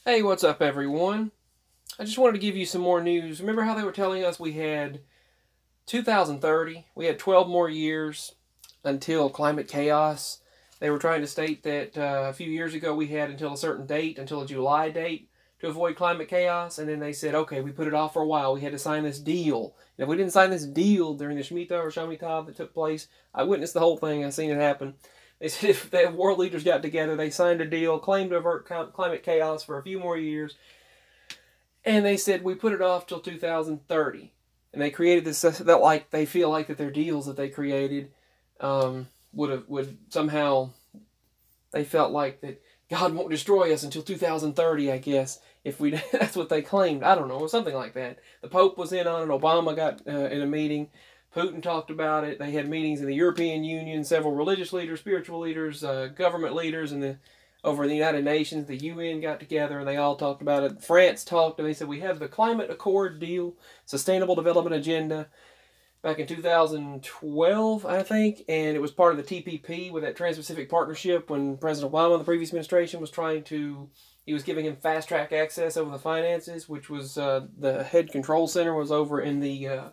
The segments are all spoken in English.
Hey, what's up, everyone? I just wanted to give you some more news. Remember how they were telling us we had 2030? We had 12 more years until climate chaos. They were trying to state that a few years ago we had until a certain date, until a July date, to avoid climate chaos. And then they said, okay, we put it off for a while. We had to sign this deal. And if we didn't sign this deal during the Shemitah or Shemitah that took place, I witnessed the whole thing. I seen it happen. They said if the world leaders got together, they signed a deal, claimed to avert climate chaos for a few more years, and they said we put it off till 2030. And they created this that like they feel like that their deals that they created would somehow, they felt like that God won't destroy us until 2030. I guess if we that's what they claimed. I don't know, something like that. The Pope was in on it. Obama got in a meeting. Putin talked about it. They had meetings in the European Union, several religious leaders, spiritual leaders, government leaders, and over in the United Nations, the UN got together and they all talked about it. France talked and they said we have the Climate Accord deal, Sustainable Development Agenda, back in 2012, I think, and it was part of the TPP with that Trans-Pacific Partnership when President Obama, the previous administration, was he was giving him fast-track access over the finances, which was the head control center was over in the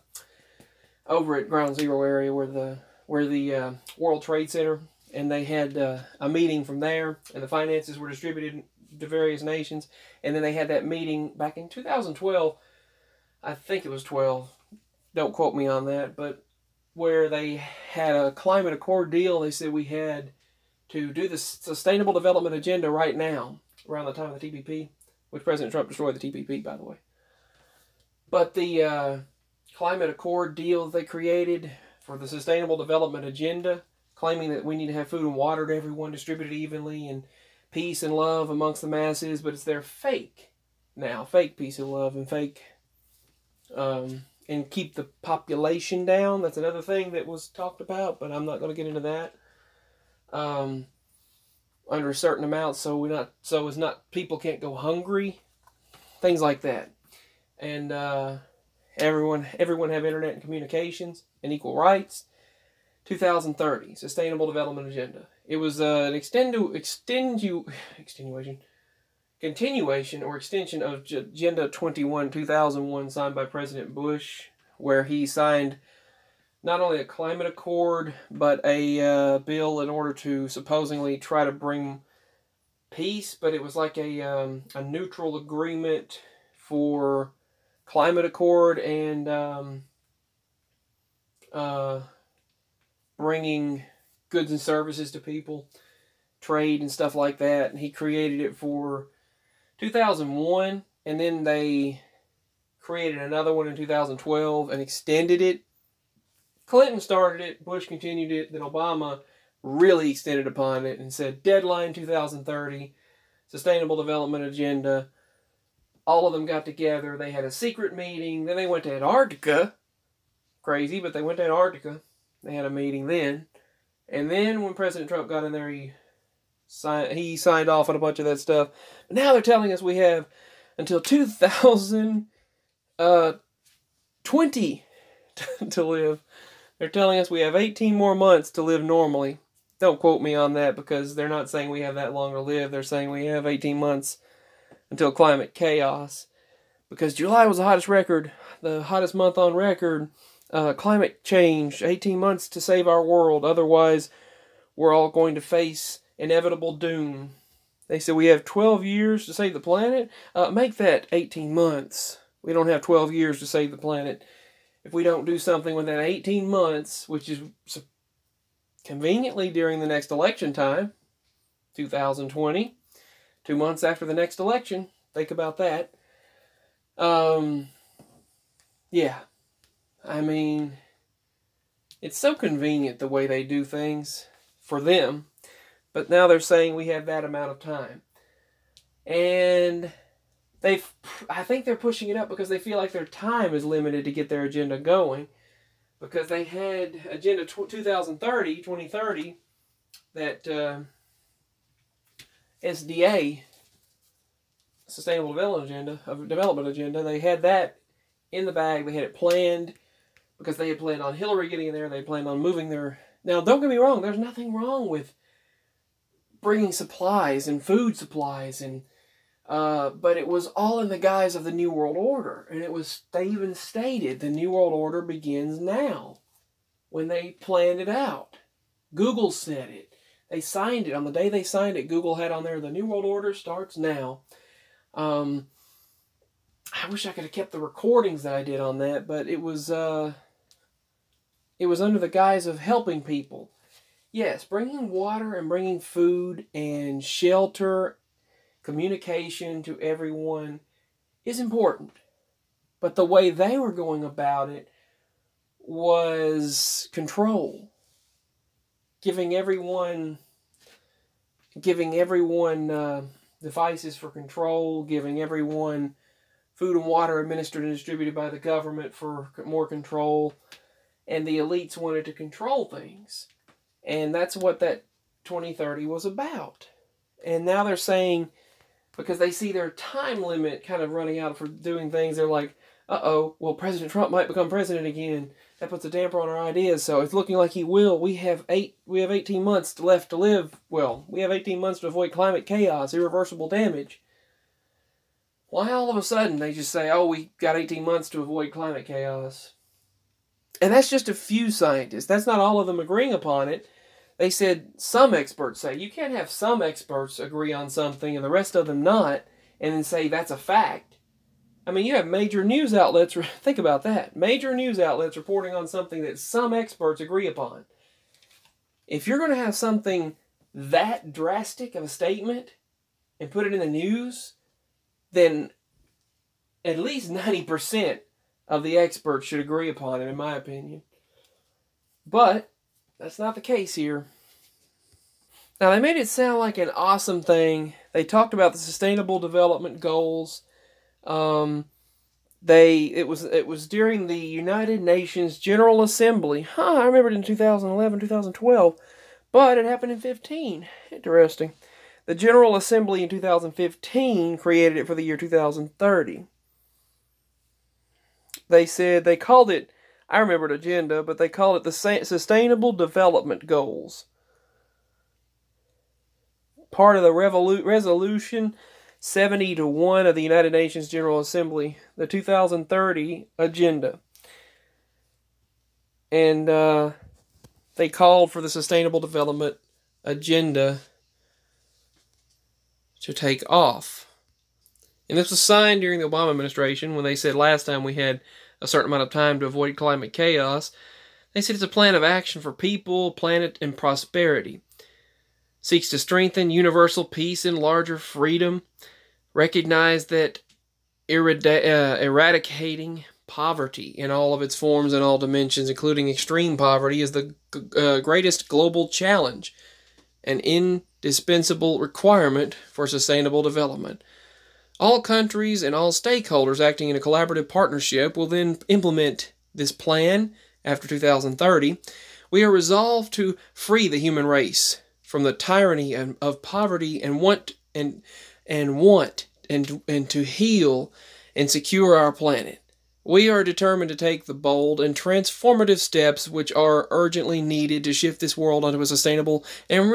over at Ground Zero area where the World Trade Center, and they had a meeting from there, and the finances were distributed to various nations, and then they had that meeting back in 2012, I think it was 12, don't quote me on that, but where they had a climate accord deal. They said we had to do the Sustainable Development Agenda right now, around the time of the TPP, which President Trump destroyed the TPP, by the way. But the climate accord deal they created for the Sustainable Development Agenda, claiming that we need to have food and water to everyone distributed evenly and peace and love amongst the masses, but it's their fake now, fake peace and love and fake, and keep the population down. That's another thing that was talked about, but I'm not going to get into that. Under a certain amount, so as not people can't go hungry, things like that, and everyone have internet and communications and equal rights. 2030 Sustainable Development Agenda. It was an continuation or extension of Agenda 21 2001 signed by President Bush, where he signed not only a climate accord but a bill in order to supposedly try to bring peace, but it was like a neutral agreement for climate accord and bringing goods and services to people, trade and stuff like that. And he created it for 2001, and then they created another one in 2012 and extended it. Clinton started it, Bush continued it, then Obama really extended upon it and said deadline 2030, Sustainable Development Agenda. All of them got together. They had a secret meeting. Then they went to Antarctica. Crazy, but they went to Antarctica. They had a meeting then. And then when President Trump got in there, he signed off on a bunch of that stuff. But now they're telling us we have until 2020 to live. They're telling us we have 18 more months to live normally. Don't quote me on that, because they're not saying we have that long to live. They're saying we have 18 months until climate chaos, because July was the hottest month on record. Climate change, 18 months to save our world, otherwise we're all going to face inevitable doom. They said we have 12 years to save the planet. Make that 18 months. We don't have 12 years to save the planet. If we don't do something within 18 months, which is conveniently during the next election time, 2020, 2 months after the next election. Think about that. Yeah. I mean, it's so convenient the way they do things for them. But now they're saying we have that amount of time. And I think they're pushing it up because they feel like their time is limited to get their agenda going. Because they had Agenda 2030, that SDA, Sustainable Development Agenda, they had that in the bag. They had it planned because they had planned on Hillary getting in there. They planned on moving their... Now, don't get me wrong. There's nothing wrong with bringing supplies and food supplies and But it was all in the guise of the New World Order. And they even stated the New World Order begins now when they planned it out. Google said it. They signed it. On the day they signed it, Google had on there, the New World Order starts now. I wish I could have kept the recordings that I did on that, but it was under the guise of helping people. Yes, bringing water and bringing food and shelter, communication to everyone is important. But the way they were going about it was control. Giving everyone devices for control, giving everyone food and water administered and distributed by the government for more control. And the elites wanted to control things. And that's what that 2030 was about. And now they're saying, because they see their time limit kind of running out for doing things, they're like, uh-oh, well, President Trump might become president again. That puts a damper on our ideas. So it's looking like he will. We have 18 months left to live. Well, we have 18 months to avoid climate chaos, irreversible damage. Why all of a sudden they just say, oh, we got 18 months to avoid climate chaos? And that's just a few scientists. That's not all of them agreeing upon it. They said some experts say. You can't have some experts agree on something and the rest of them not, and then say that's a fact. I mean, you have major news outlets, think about that, major news outlets reporting on something that some experts agree upon. If you're going to have something that drastic of a statement and put it in the news, then at least 90% of the experts should agree upon it, in my opinion. But that's not the case here. Now, they made it sound like an awesome thing. They talked about the Sustainable Development Goals. It was during the United Nations General Assembly. I remember it in 2011, 2012, but it happened in 2015. Interesting. The General Assembly in 2015 created it for the year 2030. They said they called it, I remember the agenda, but they called it the Sustainable Development Goals. Part of the resolution 70-1 of the United Nations General Assembly, the 2030 agenda. And they called for the Sustainable Development Agenda to take off. And this was signed during the Obama administration when they said last time we had a certain amount of time to avoid climate chaos. They said it's a plan of action for people, planet, and prosperity. Seeks to strengthen universal peace and larger freedom. Recognize that eradicating poverty in all of its forms and all dimensions, including extreme poverty, is the greatest global challenge, an indispensable requirement for sustainable development. All countries and all stakeholders acting in a collaborative partnership will then implement this plan after 2030. We are resolved to free the human race from the tyranny of poverty and to heal and secure our planet. We are determined to take the bold and transformative steps which are urgently needed to shift this world onto a sustainable and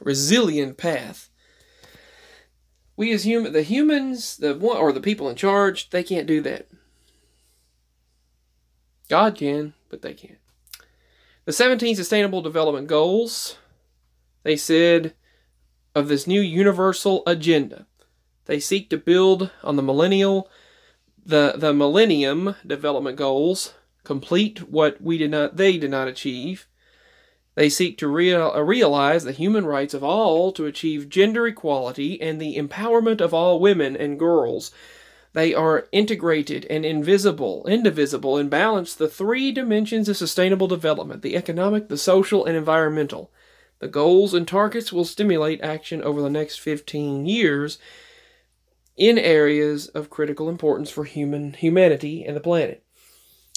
resilient path. We as the people in charge, they can't do that. God can, but they can't. The 17 Sustainable Development Goals, they said, of this new universal agenda. They seek to build on the Millennium Development Goals, complete what they did not achieve. They seek to realize the human rights of all to achieve gender equality and the empowerment of all women and girls. They are integrated and indivisible, and balance the three dimensions of sustainable development: the economic, the social, and environmental. The goals and targets will stimulate action over the next 15 years in areas of critical importance for humanity and the planet.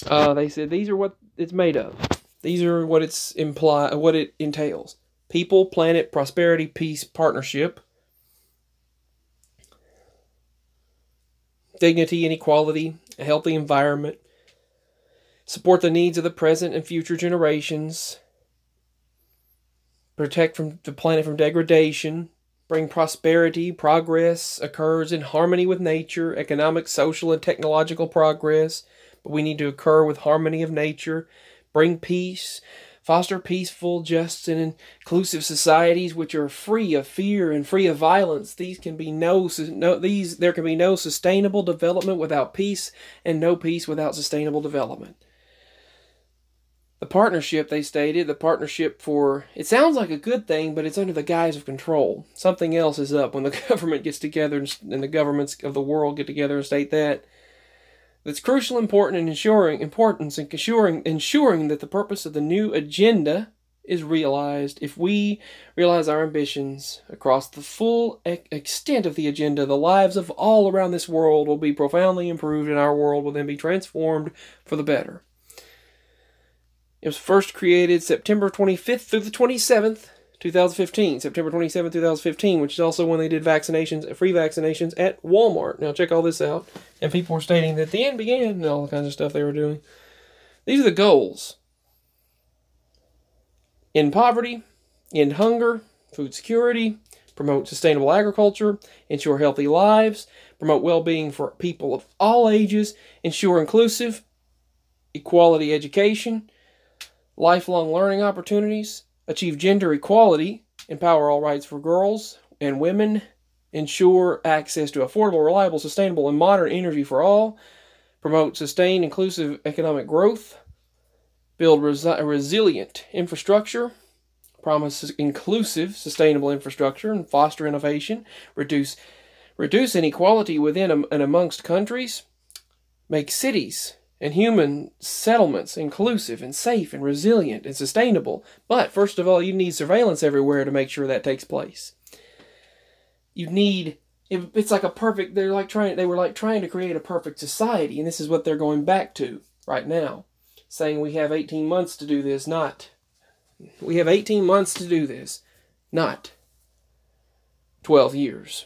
They said these are what it's made of. These are what what it entails: people, planet, prosperity, peace, partnership, dignity and equality, a healthy environment, support the needs of the present and future generations, protect the planet from degradation, bring prosperity, progress occurs in harmony with nature, economic, social, and technological progress, but we need to occur with harmony of nature, bring peace, foster peaceful, just, and inclusive societies which are free of fear and free of violence. There can be no sustainable development without peace, and no peace without sustainable development. The partnership, they stated, it sounds like a good thing, but it's under the guise of control. Something else is up when the government gets together and the governments of the world get together and state that. It's crucial important in ensuring that the purpose of the new agenda is realized. If we realize our ambitions across the full extent of the agenda, the lives of all around this world will be profoundly improved, and our world will then be transformed for the better. It was first created September 25th through the 27th, 2015. September 27th, 2015, which is also when they did free vaccinations at Walmart. Now check all this out. And people were stating that the end began and all the kinds of stuff they were doing. These are the goals. End poverty, end hunger, food security, promote sustainable agriculture, ensure healthy lives, promote well-being for people of all ages, ensure inclusive, equality education, lifelong learning opportunities, achieve gender equality, empower all rights for girls and women, ensure access to affordable, reliable, sustainable, and modern energy for all, promote sustained, inclusive economic growth, build resilient infrastructure, promise inclusive, sustainable infrastructure, and foster innovation, reduce inequality within and amongst countries, make cities and human settlements inclusive and safe and resilient and sustainable. But first of all, you need surveillance everywhere to make sure that takes place. It's like a perfect, they were like trying to create a perfect society, and this is what they're going back to right now, saying we have 18 months to do this, we have 18 months to do this, not 12 years.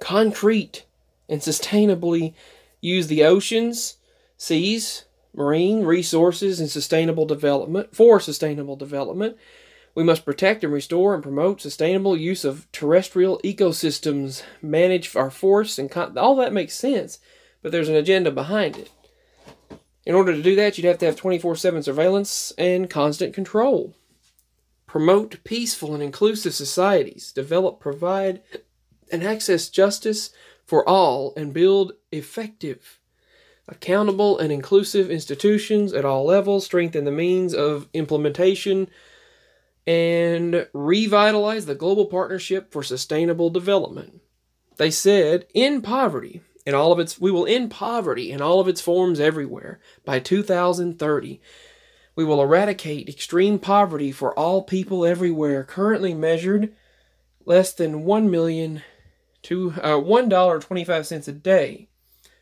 Concrete and sustainably use the oceans, seas, marine resources, and sustainable development. We must protect and restore and promote sustainable use of terrestrial ecosystems, manage our forests, and all that makes sense, but there's an agenda behind it. In order to do that, you'd have to have 24/7 surveillance and constant control. Promote peaceful and inclusive societies. Develop, provide, and access justice for all, and build effective, accountable, and inclusive institutions at all levels. Strengthen the means of implementation and revitalize the global partnership for sustainable development. They said, we will end poverty in all of its forms everywhere by 2030. We will eradicate extreme poverty for all people everywhere, currently measured less than $1.25 a day.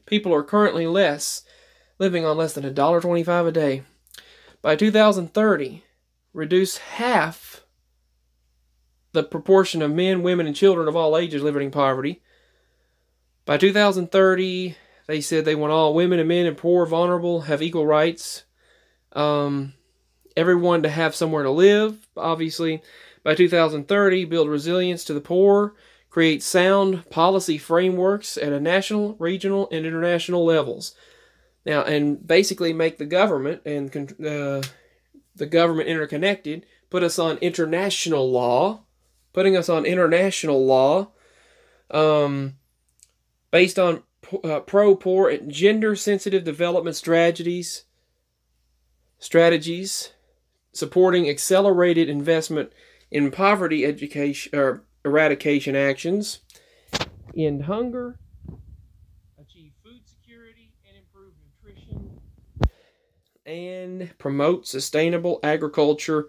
People are currently living on less than $1.25 a day. By 2030, reduce half the proportion of men, women, and children of all ages living in poverty. By 2030, they said they want all women and men and poor, vulnerable, have equal rights. Everyone to have somewhere to live, obviously. By 2030, build resilience to the poor, create sound policy frameworks at a national, regional, and international levels. Now, and basically make the government and the government interconnected, putting us on international law, based on pro-poor and gender-sensitive development strategies, supporting accelerated investment in poverty eradication actions, end hunger, achieve food security and improve nutrition, and promote sustainable agriculture,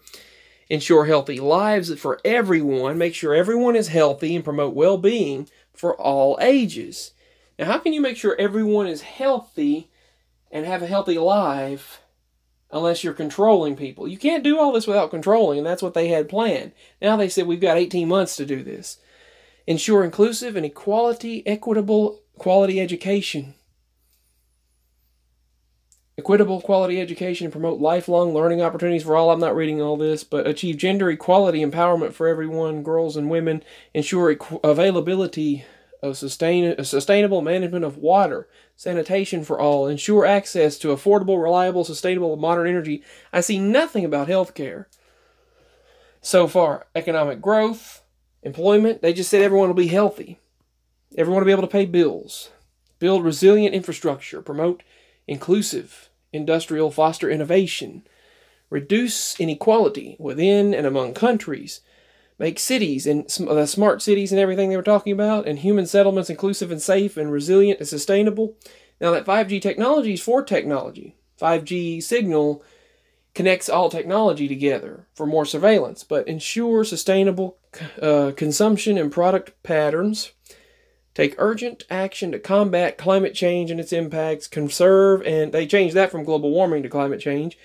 ensure healthy lives for everyone, make sure everyone is healthy, and promote well-being for all ages. Now, how can you make sure everyone is healthy and have a healthy life unless you're controlling people? You can't do all this without controlling, and that's what they had planned. Now they said we've got 18 months to do this. Ensure inclusive and equitable quality education. equitable quality education and promote lifelong learning opportunities for all. I'm not reading all this, but achieve gender equality, empowerment for everyone, girls and women, ensure availability of sustainable management of water, sanitation for all, ensure access to affordable, reliable, sustainable, modern energy. I see nothing about healthcare so far. Economic growth, employment, they just said everyone will be healthy. Everyone will be able to pay bills. Build resilient infrastructure, promote inclusive industrial, foster innovation, reduce inequality within and among countries, make cities and smart cities and everything they were talking about, and human settlements inclusive and safe and resilient and sustainable. Now that 5G technology is for technology. 5G signal connects all technology together for more surveillance, but ensure sustainable consumption and product patterns. Take urgent action to combat climate change and its impacts. Conserve, and they changed that from global warming to climate change.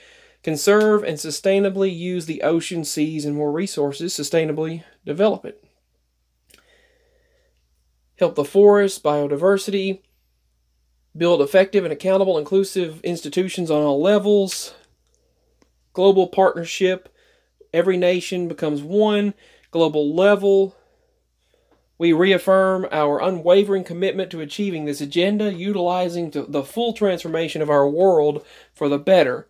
Conserve and sustainably use the ocean, seas, and more resources. Sustainably develop it. Help the forests, biodiversity. Build effective and accountable, inclusive institutions on all levels. Global partnership. Every nation becomes one. Global level. We reaffirm our unwavering commitment to achieving this agenda, utilizing the full transformation of our world for the better.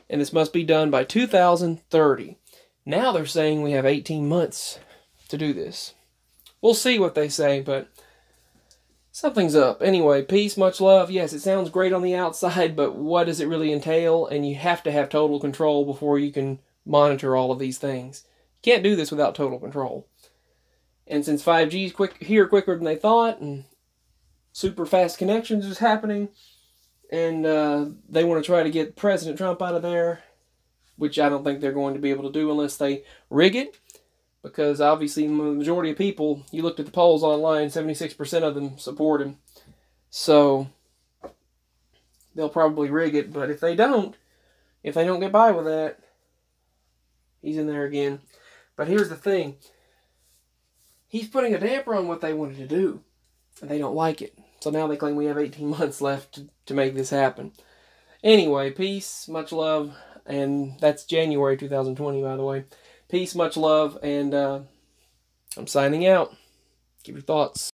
And this must be done by 2030. Now they're saying we have 18 months to do this. We'll see what they say, but something's up. Anyway, peace, much love. Yes, it sounds great on the outside, but what does it really entail? And you have to have total control before you can monitor all of these things. You can't do this without total control. And since 5G is quicker than they thought, and super fast connections is happening, and they want to try to get President Trump out of there, which I don't think they're going to be able to do unless they rig it, because obviously the majority of people, you looked at the polls online, 76% of them support him. So they'll probably rig it, but if they don't get by with that, he's in there again. But here's the thing. He's putting a damper on what they wanted to do, and they don't like it. So now they claim we have 18 months left to make this happen. Anyway, peace, much love, and that's January 2020, by the way. Peace, much love, and I'm signing out. Give your thoughts.